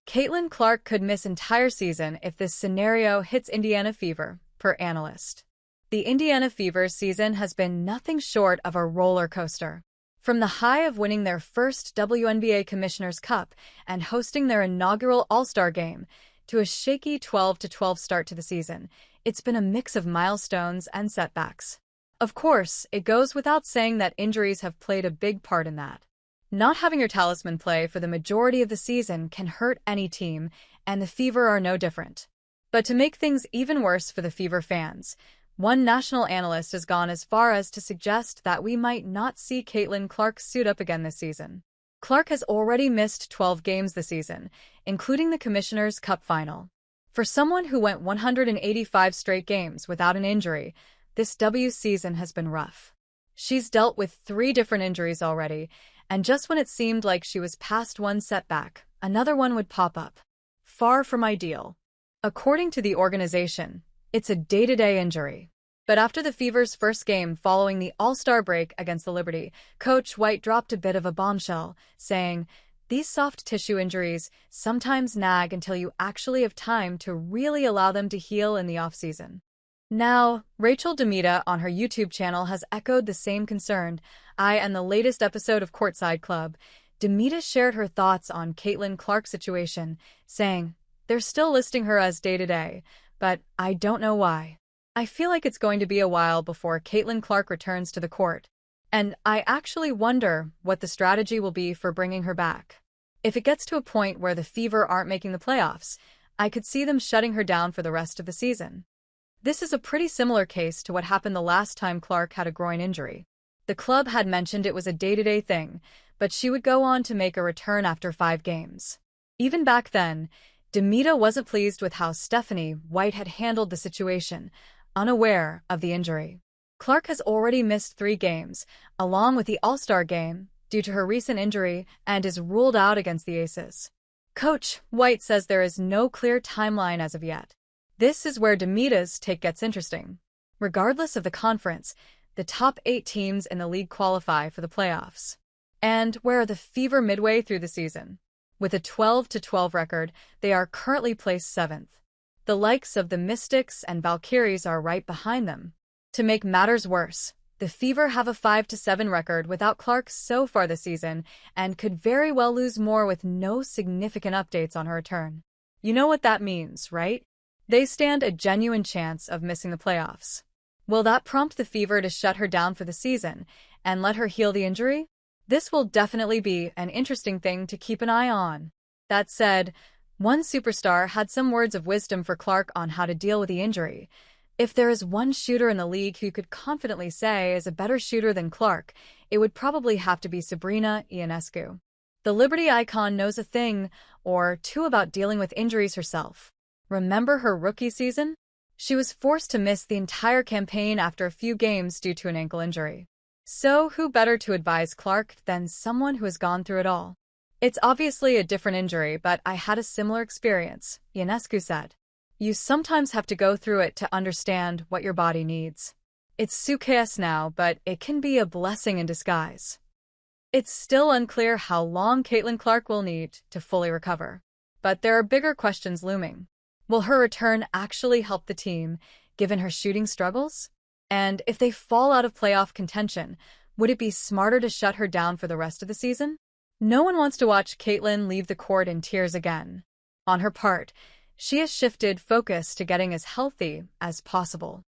Caitlin Clark could miss entire season if this scenario hits Indiana Fever, per Analyst. The Indiana Fever season has been nothing short of a roller coaster. From the high of winning their first WNBA Commissioner's Cup and hosting their inaugural All-Star game, to a shaky 12-12 start to the season, it's been a mix of milestones and setbacks. Of course, it goes without saying that injuries have played a big part in that. Not having your talisman play for the majority of the season can hurt any team, and the Fever are no different. But to make things even worse for the Fever fans, one national analyst has gone as far as to suggest that we might not see Caitlin Clark suit up again this season. Clark has already missed 12 games this season, including the Commissioner's Cup final. For someone who went 185 straight games without an injury, this W season has been rough. She's dealt with 3 different injuries already, and just when it seemed like she was past one setback, another one would pop up. Far from ideal. According to the organization, it's a day-to-day injury. But after the Fever's first game following the All-Star break against the Liberty, Coach White dropped a bit of a bombshell, saying, "These soft tissue injuries sometimes nag until you actually have time to really allow them to heal in the off-season." Now, Rachel Demita on her YouTube channel has echoed the same concern. In the latest episode of Courtside Club, Demita shared her thoughts on Caitlin Clark's situation, saying, "They're still listing her as day-to-day, but I don't know why. I feel like it's going to be a while before Caitlin Clark returns to the court. And I actually wonder what the strategy will be for bringing her back. If it gets to a point where the Fever aren't making the playoffs, I could see them shutting her down for the rest of the season." This is a pretty similar case to what happened the last time Clark had a groin injury. The club had mentioned it was a day-to-day thing, but she would go on to make a return after 5 games. Even back then, Demita wasn't pleased with how Stephanie White had handled the situation, unaware of the injury. Clark has already missed 3 games, along with the All-Star game, due to her recent injury and is ruled out against the Aces. Coach White says there is no clear timeline as of yet. This is where Demita's take gets interesting. Regardless of the conference, the top 8 teams in the league qualify for the playoffs. And where are the Fever midway through the season? With a 12-12 record, they are currently placed 7th. The likes of the Mystics and Valkyries are right behind them. To make matters worse, the Fever have a 5-7 record without Clark so far this season and could very well lose more with no significant updates on her return. You know what that means, right? They stand a genuine chance of missing the playoffs. Will that prompt the Fever to shut her down for the season and let her heal the injury? This will definitely be an interesting thing to keep an eye on. That said, one superstar had some words of wisdom for Clark on how to deal with the injury. If there is one shooter in the league who could confidently say is a better shooter than Clark, it would probably have to be Sabrina Ionescu. The Liberty icon knows a thing or two about dealing with injuries herself. Remember her rookie season? She was forced to miss the entire campaign after a few games due to an ankle injury. So who better to advise Clark than someone who has gone through it all? "It's obviously a different injury, but I had a similar experience," Ionescu said. "You sometimes have to go through it to understand what your body needs. It's suitcase now, but it can be a blessing in disguise." It's still unclear how long Caitlin Clark will need to fully recover. But there are bigger questions looming. Will her return actually help the team, given her shooting struggles? And if they fall out of playoff contention, would it be smarter to shut her down for the rest of the season? No one wants to watch Caitlin leave the court in tears again. On her part, she has shifted focus to getting as healthy as possible.